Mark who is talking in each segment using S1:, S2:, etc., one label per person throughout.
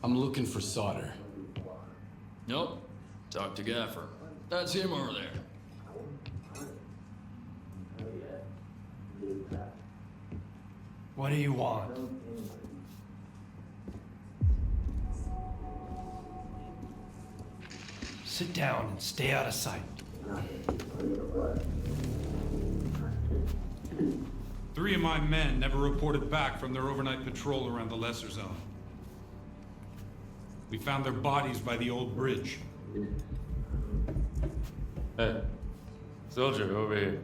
S1: I'm looking for S.T.A.L.K.E.R.
S2: Nope. Talk to Gaffer. That's him over there.
S3: What do you want? Sit down and stay out of sight.
S4: 3 of my men never reported back from their overnight patrol around the Lesser Zone. We found their bodies by the old bridge.
S5: Hey, soldier, over here.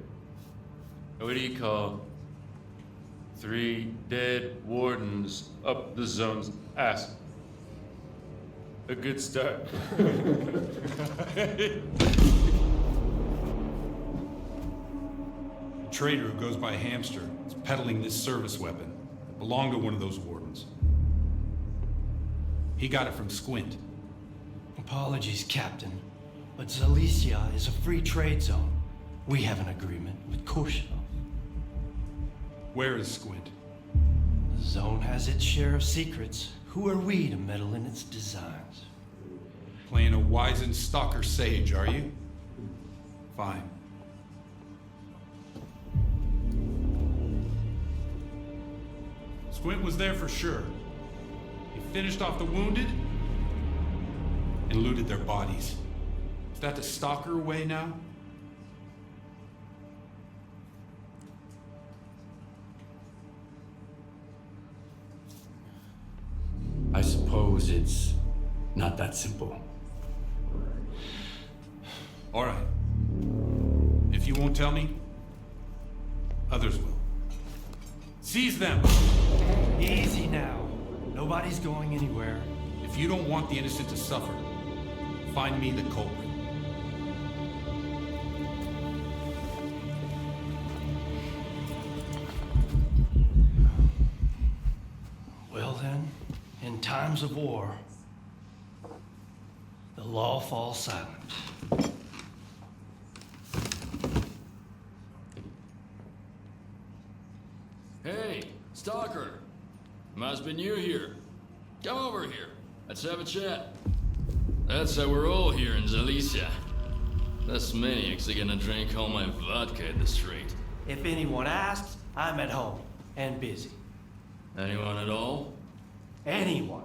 S5: What do you call 3 dead wardens up the zone's ass? A good start.
S4: A trader who goes by Hamster is peddling this service weapon that belonged to one of those wardens. He got it from Squint.
S3: Apologies, Captain, but Zalicia is a free trade zone. We have an agreement with Chornobyl.
S4: Where is Squint?
S3: The zone has its share of secrets. Who are we to meddle in its designs?
S4: Playing a wizened stalker sage, are you? Fine. Squint was there for sure. He finished off the wounded and looted their bodies. Is that the stalker way now?
S1: I suppose it's not that simple.
S4: All right. If you won't tell me, others will. Seize them!
S3: Easy now. Nobody's going anywhere.
S4: If you don't want the innocent to suffer, find me the culprit.
S3: Well then, in times of war, the law falls silent.
S2: Hey, Stalker. Must be new here. Come over here. Let's have a chat. That's how we're all here in Zalicia. This maniac's are gonna drink all my vodka in the street.
S3: If anyone asks, I'm at home and busy.
S2: Anyone at all?
S3: Anyone.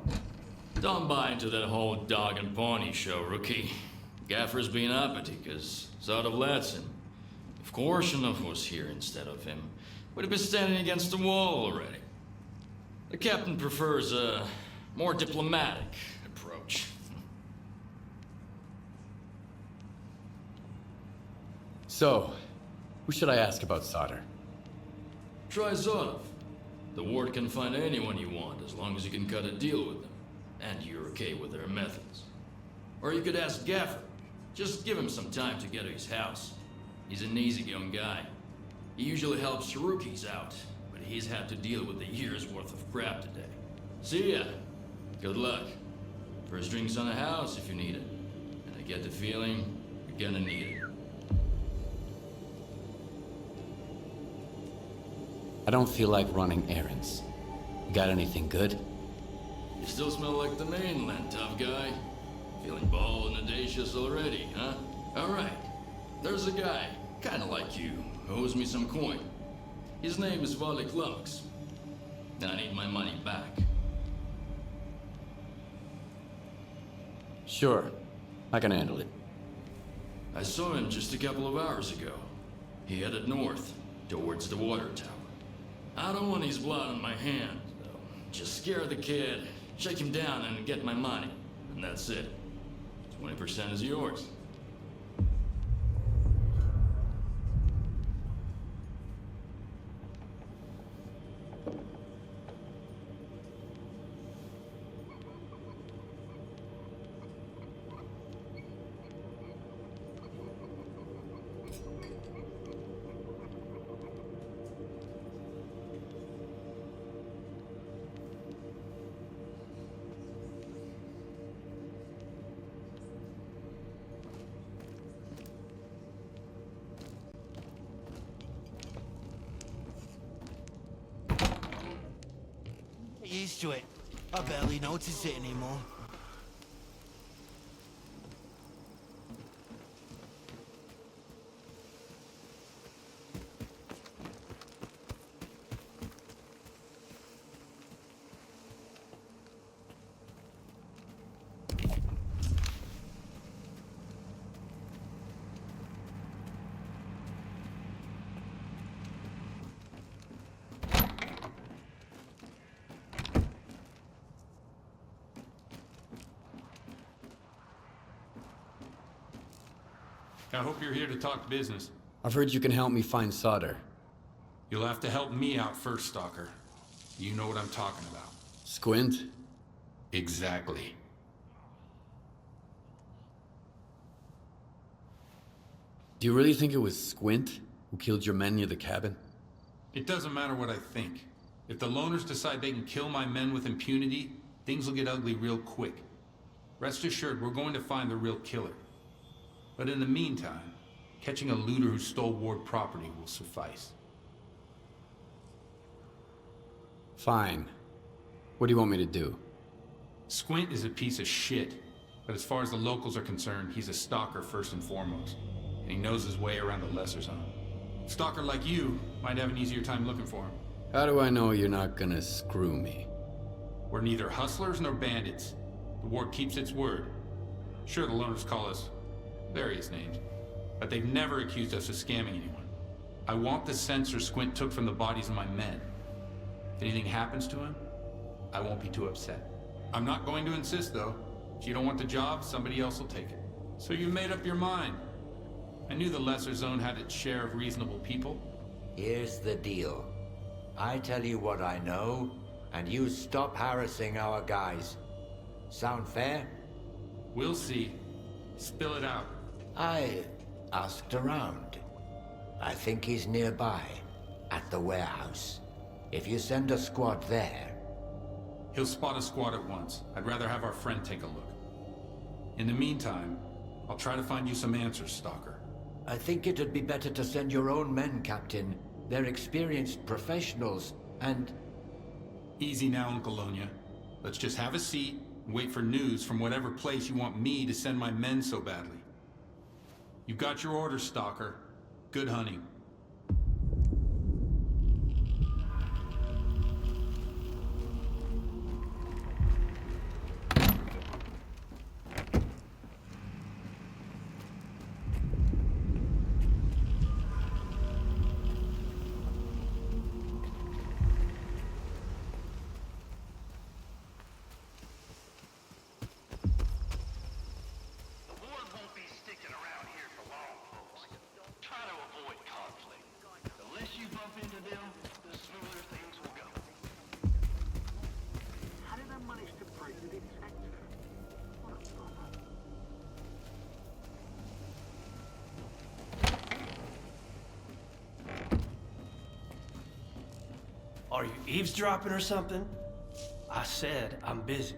S2: Don't buy into that whole dog and pony show, rookie. Gaffer's been uppity, cause sort of lets him. If Korshunov was here instead of him, we'd have been standing against the wall already. The captain prefers a more diplomatic approach.
S1: So, who should I ask about S.T.A.L.K.E.R.?
S2: Try Zonov. The ward can find anyone you want as long as you can cut a deal with them. And you're okay with their methods. Or you could ask Gaffer. Just give him some time to get to his house. He's an easygoing guy. He usually helps rookies out, but he's had to deal with a year's worth of crap today. See ya. Good luck. First drinks on the house if you need it. And I get the feeling you're gonna need it.
S1: I don't feel like running errands. You got anything good?
S2: You still smell like the mainland, tough guy. Feeling bald and audacious already, huh? Alright. There's a guy, kinda like you, who owes me some coin. His name is S.T.A.L.K.E.R. I need my money back.
S1: Sure. I can handle it.
S2: I saw him just a couple of hours ago. He headed north, towards the water tower. I don't want his blood on my hand, though. Just scare the kid, shake him down, and get my money. And that's it. 20% is yours.
S3: Get used to it.
S6: I barely notice it anymore.
S4: I hope you're here to talk business.
S1: I've heard you can help me find S.T.A.L.K.E.R.
S4: You'll have to help me out first, Stalker. You know what I'm talking about.
S1: Squint?
S4: Exactly.
S1: Do you really think it was Squint who killed your men near the cabin?
S4: It doesn't matter what I think. If the loners decide they can kill my men with impunity, things will get ugly real quick. Rest assured, we're going to find the real killer. But in the meantime, catching a looter who stole Ward property will suffice.
S1: Fine. What do you want me to do?
S4: Squint is a piece of shit, but as far as the locals are concerned, he's a stalker first and foremost. And he knows his way around the lesser zone. A stalker like you might have an easier time looking for him.
S1: How do I know you're not gonna screw me?
S4: We're neither hustlers nor bandits. The Ward keeps its word. Sure, the loners call us various names, but they've never accused us of scamming anyone. I want the sensor Squint took from the bodies of my men. If anything happens to him, I won't be too upset. I'm not going to insist, though. If you don't want the job, somebody else will take it. So you made up your mind. I knew the lesser zone had its share of reasonable people.
S7: Here's the deal. I tell you what I know, and you stop harassing our guys. Sound fair?
S4: We'll see. Spill it out.
S7: I asked around. I think he's nearby, at the warehouse. If you send a squad there...
S4: He'll spot a squad at once. I'd rather have our friend take a look. In the meantime, I'll try to find you some answers, Stalker.
S7: I think it'd be better to send your own men, Captain. They're experienced professionals, and...
S4: Easy now, Uncle Lonya. Let's just have a seat and wait for news from whatever place you want me to send my men so badly. You've got your orders, Stalker. Good hunting.
S3: Are you eavesdropping or something? I said I'm busy.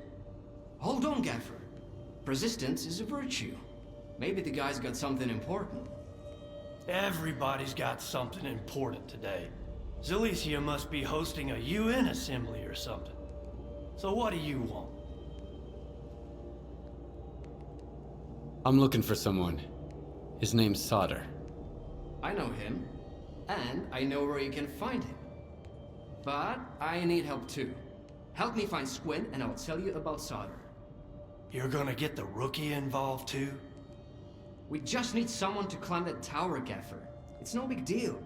S8: Hold on, Gaffer. Persistence is a virtue. Maybe the guy's got something important.
S3: Everybody's got something important today. Zalicia must be hosting a UN assembly or something. So what do you want?
S1: I'm looking for someone. His name's S.T.A.L.K.E.R.
S8: I know him, and I know where you can find him. But I need help too. Help me find Squint, and I'll tell you about S.T.A.L.K.E.R.
S3: You're gonna get the rookie involved too?
S8: We just need someone to climb that tower, Gaffer. It's no big deal.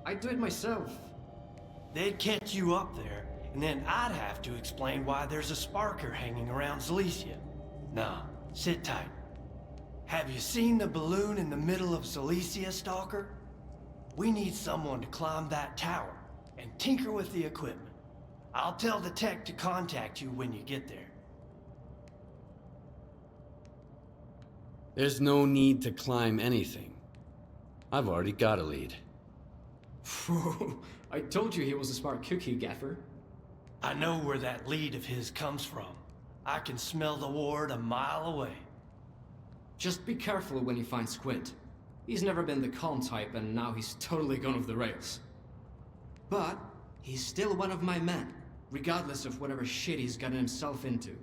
S8: I'd do it myself.
S3: They'd catch you up there, and then I'd have to explain why there's a sparker hanging around Zalicia. Nah, sit tight. Have you seen the balloon in the middle of Zalicia, Stalker? We need someone to climb that tower and tinker with the equipment. I'll tell the tech to contact you when you get there.
S1: There's no need to climb anything. I've already got a lead.
S8: I told you he was a smart cookie, Gaffer.
S3: I know where that lead of his comes from. I can smell the ward a mile away.
S8: Just be careful when you find Squint. He's never been the calm type, and now he's totally gone off the rails. But he's still one of my men. regardless of whatever shit he's gotten himself into.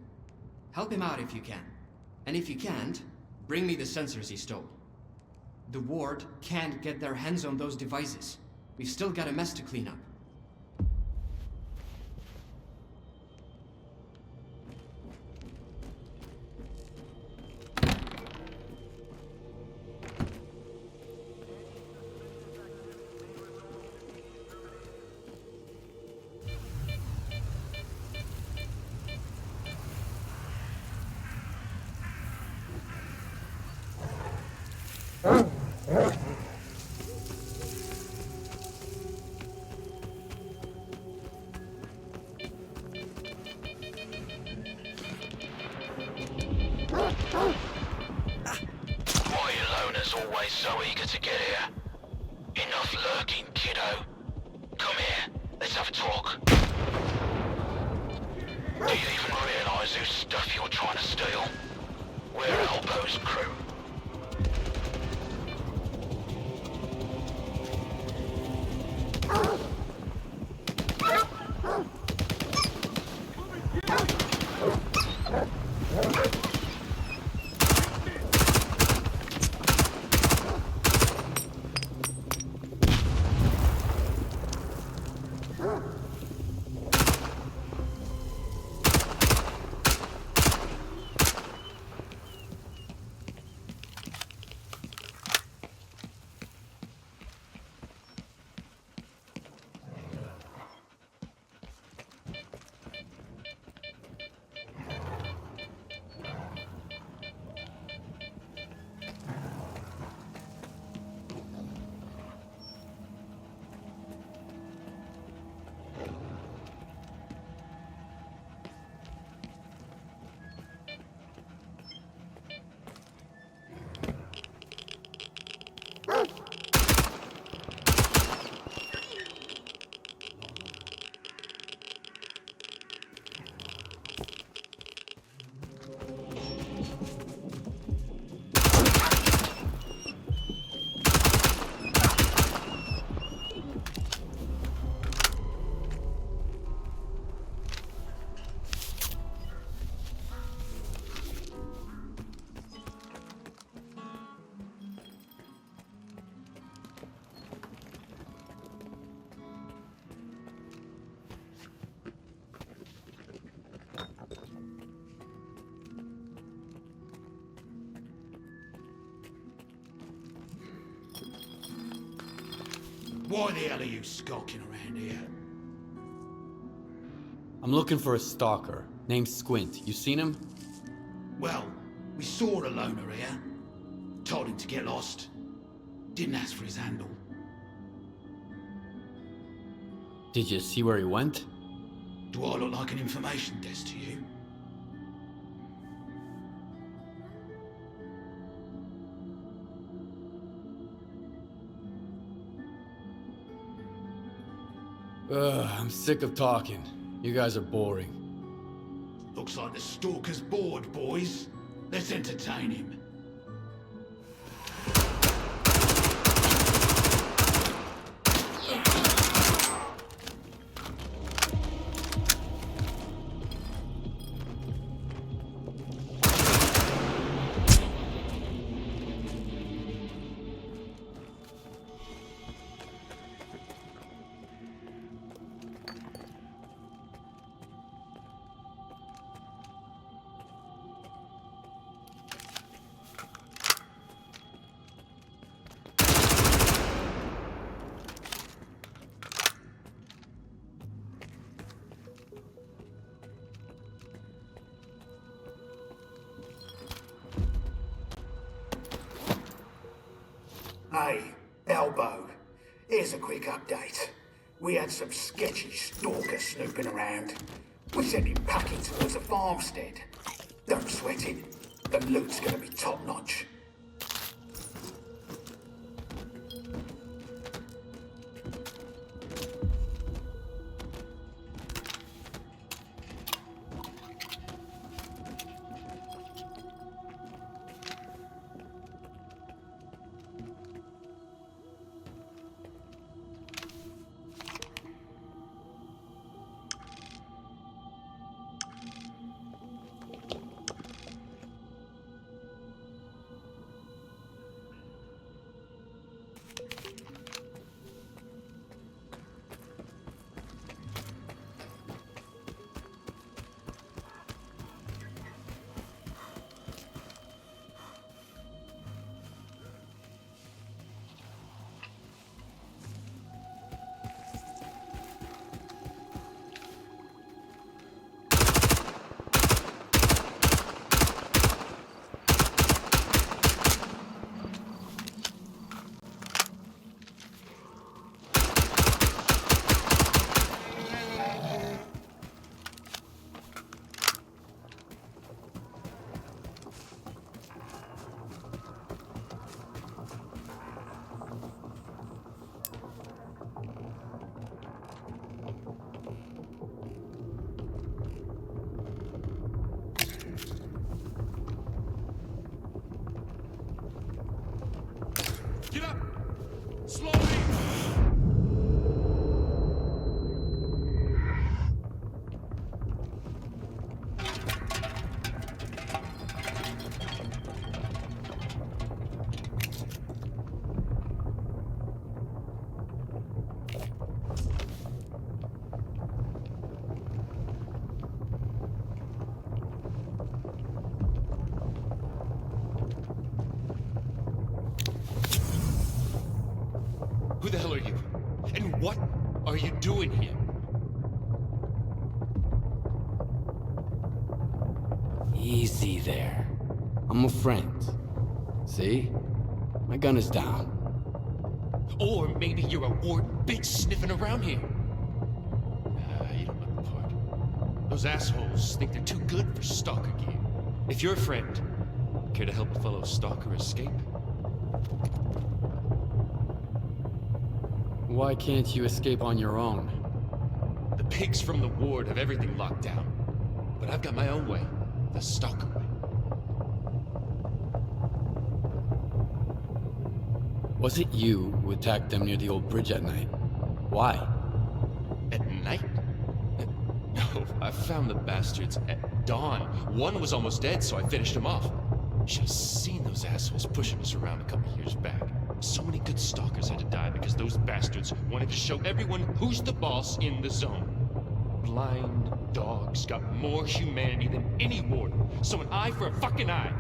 S8: Help him out if you can. And if you can't, bring me the sensors he stole. The Ward can't get their hands on those devices. We've still got a mess to clean up.
S9: Why are you loners always so eager to get here? Enough lurking, kiddo. Come here, let's have a talk. Do you even realize whose stuff you're trying to steal? We're Elbow's crew.
S6: Why the hell are you skulking around here?
S1: I'm looking for a stalker named Squint. You seen him?
S6: Well, we saw the loner here. Told him to get lost. Didn't ask for his handle.
S1: Did you see where he went?
S6: Do I look like an information desk to you?
S1: Ugh, I'm sick of talking. You guys are boring.
S6: Looks like the stalker's bored, boys. Let's entertain him.
S10: Hey, Elbow. Here's a quick update. We had some sketchy stalker snooping around. We sent him packing towards a farmstead. Don't sweat it. The loot's gonna be top-notch.
S11: Who the hell are you? And what are you doing here?
S1: Easy there. I'm a friend. See? My gun is down.
S11: Or maybe you're a ward bitch sniffing around here. You don't look the part. Those assholes think they're too good for stalker gear. If you're a friend, care to help a fellow stalker escape?
S1: Why can't you escape on your own?
S11: The pigs from the ward have everything locked down. But I've got my own way. The stalker way.
S1: Was it you who attacked them near the old bridge at night? Why?
S11: At night? No, I found the bastards at dawn. One was almost dead, so I finished him off. Should have seen those assholes pushing us around a couple years back. So many good stalkers had to die because those bastards wanted to show everyone who's the boss in the zone. Blind dogs got more humanity than any warden, so an eye for a fucking eye.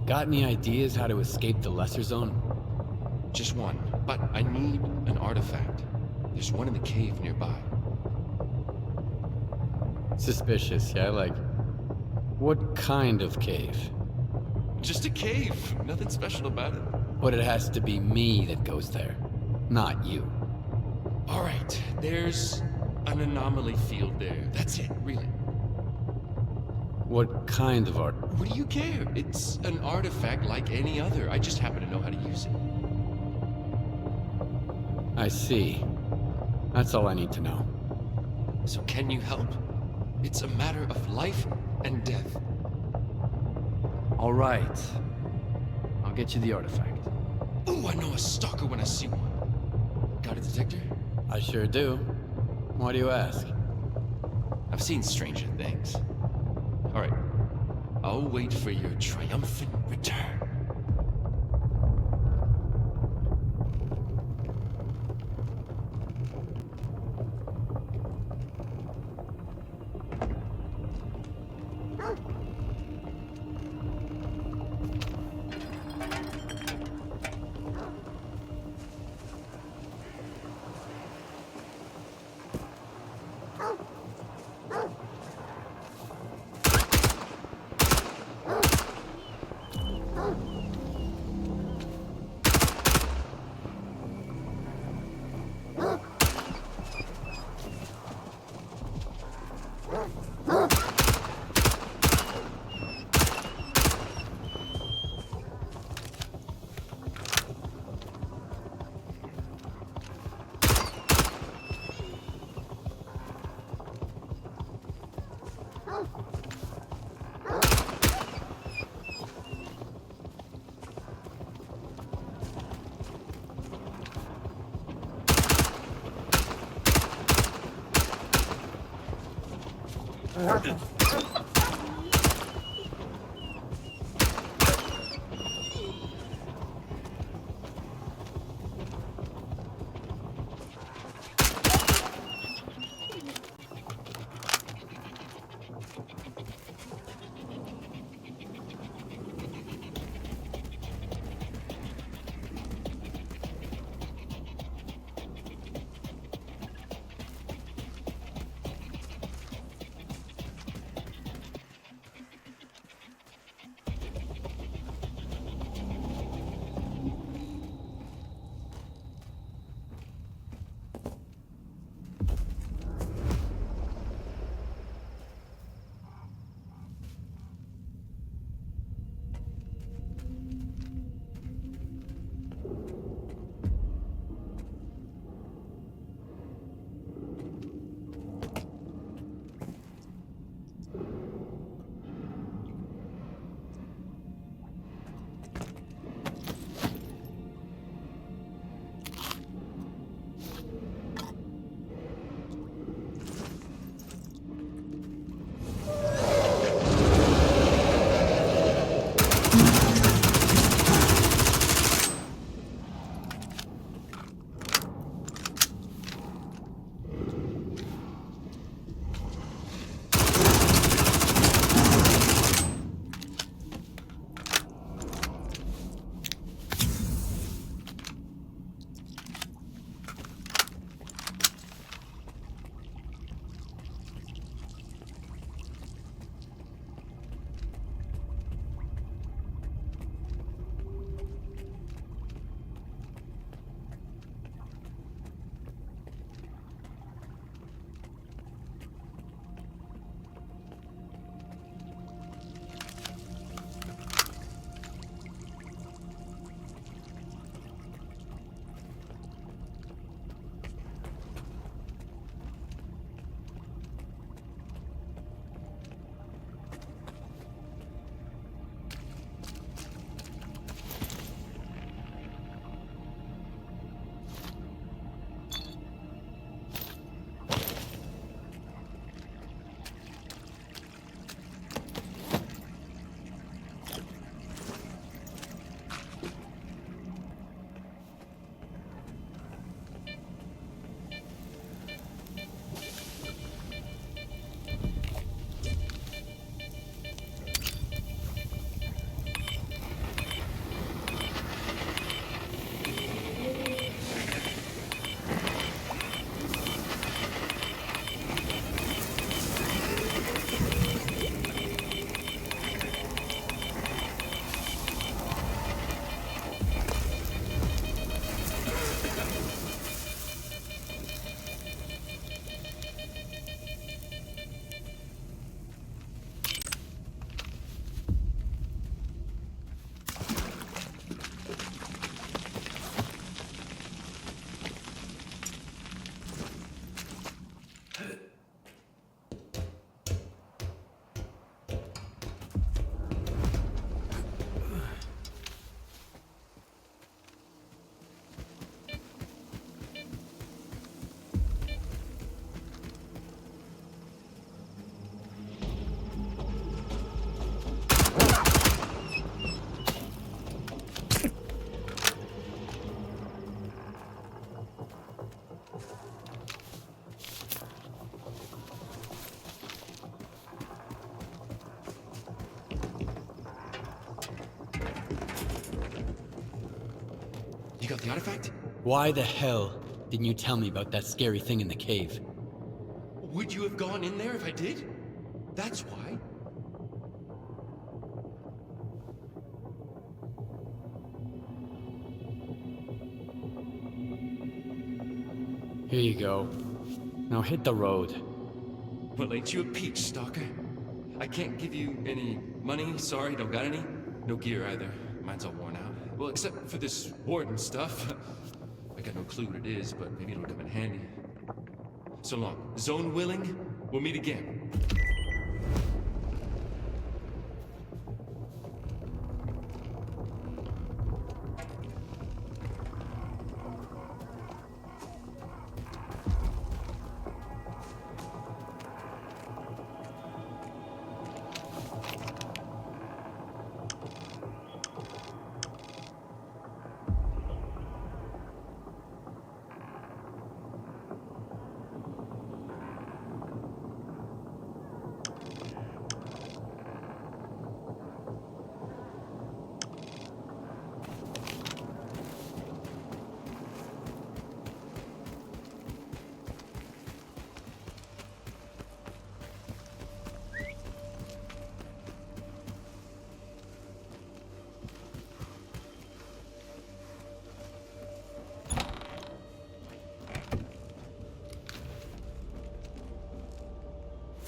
S1: Got any ideas how to escape the lesser zone?
S11: Just one, but I need an artifact. There's one in the cave nearby.
S1: Suspicious, yeah? Like, what kind of cave?
S11: Just a cave. Nothing special about it.
S1: But it has to be me that goes there, not you.
S11: All right, there's an anomaly field there. That's it, really.
S1: What kind of art?
S11: What do you care? It's an artifact like any other. I just happen to know how to use it.
S1: I see. That's all I need to know.
S11: So can you help? It's a matter of life and death.
S1: All right. I'll get you the artifact.
S11: Ooh, I know a stalker when I see one. Got a detector?
S1: I sure do. Why do you ask?
S11: I've seen stranger things. All right. I'll wait for your triumphant return. got the artifact?
S1: Why the hell didn't you tell me about that scary thing in the cave?
S11: Would you have gone in there if I did? That's why.
S1: Here you go. Now hit the road.
S11: Well, ain't you a peach, Stalker? I can't give you any money, sorry, don't got any. No gear either. Mine's all worn out. Well, except for this warden stuff. I got no clue what it is, but maybe it'll come in handy. So long. Zone willing, we'll meet again.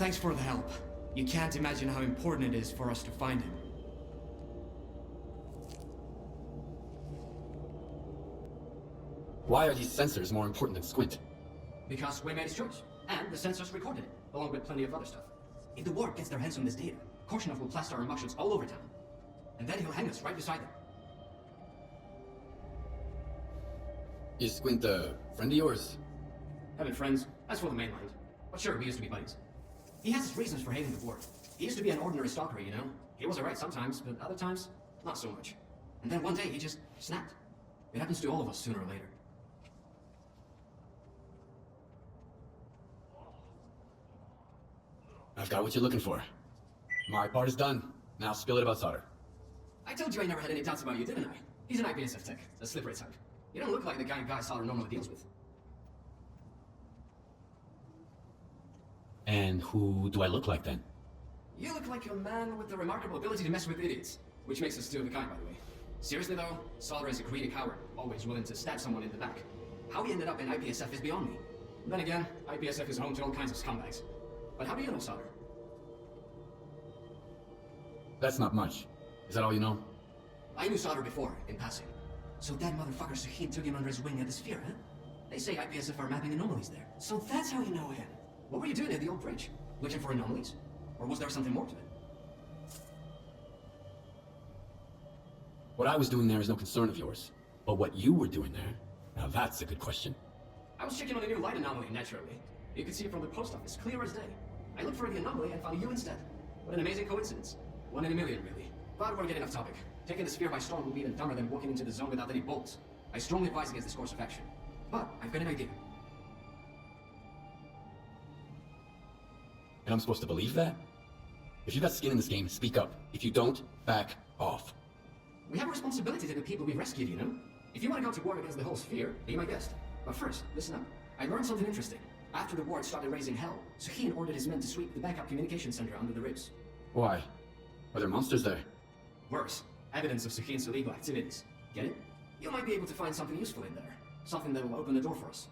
S8: Thanks for the help. You can't imagine how important it is for us to find him.
S1: Why are these sensors more important than Squint?
S8: Because we made his choice, and the sensors recorded it, along with plenty of other stuff. If the Ward gets their hands on this data, Korshunov will plaster our mugshots all over town. And then he'll hang us right beside them.
S1: Is Squint a friend of yours?
S8: Having friends, that's for the mainland. But sure, we used to be buddies. He has his reasons for hating the Ward. He used to be an ordinary stalker, you know? He was alright sometimes, but other times, not so much. And then one day, he just snapped. It happens to all of us sooner or later.
S1: I've got what you're looking for. My part is done. Now spill it about Solder.
S8: I told you I never had any doubts about you, didn't I? He's an IPSF tech, a slippery type. You don't look like the guy Solder normally deals with.
S1: And who do I look like then?
S8: You look like a man with the remarkable ability to mess with idiots. Which makes us two of a kind, by the way. Seriously though, Solder is a greedy coward, always willing to stab someone in the back. How he ended up in IPSF is beyond me. Then again, IPSF is home to all kinds of scumbags. But how do you know Solder?
S1: That's not much. Is that all you know?
S8: I knew Solder before, in passing. So that motherfucker Sahin took him under his wing at the Sphere, huh? They say IPSF are mapping anomalies there. So that's how you know him. What were you doing at the old bridge? Looking for anomalies? Or was there something more to it?
S1: What I was doing there is no concern of yours. But what you were doing there, now that's a good question.
S8: I was checking on a new light anomaly, naturally. You could see it from the post office, clear as day. I looked for the anomaly and found you instead. What an amazing coincidence. One in a million, really. But we're getting off topic. Taking the sphere by storm would be even dumber than walking into the zone without any bolts. I strongly advise against this course of action. But I've got an idea.
S1: And I'm supposed to believe that? If you got skin in this game, speak up. If you don't, back off.
S8: We have a responsibility to the people we rescued, you know? If you want to go to war against the whole sphere, be my guest. But first, listen up. I learned something interesting. After the Ward started raising hell, Sahin ordered his men to sweep the backup communication center under the ribs.
S1: Why? Are there monsters there?
S8: Worse, evidence of Sahin's illegal activities. Get it? You might be able to find something useful in there. Something that will open the door for us.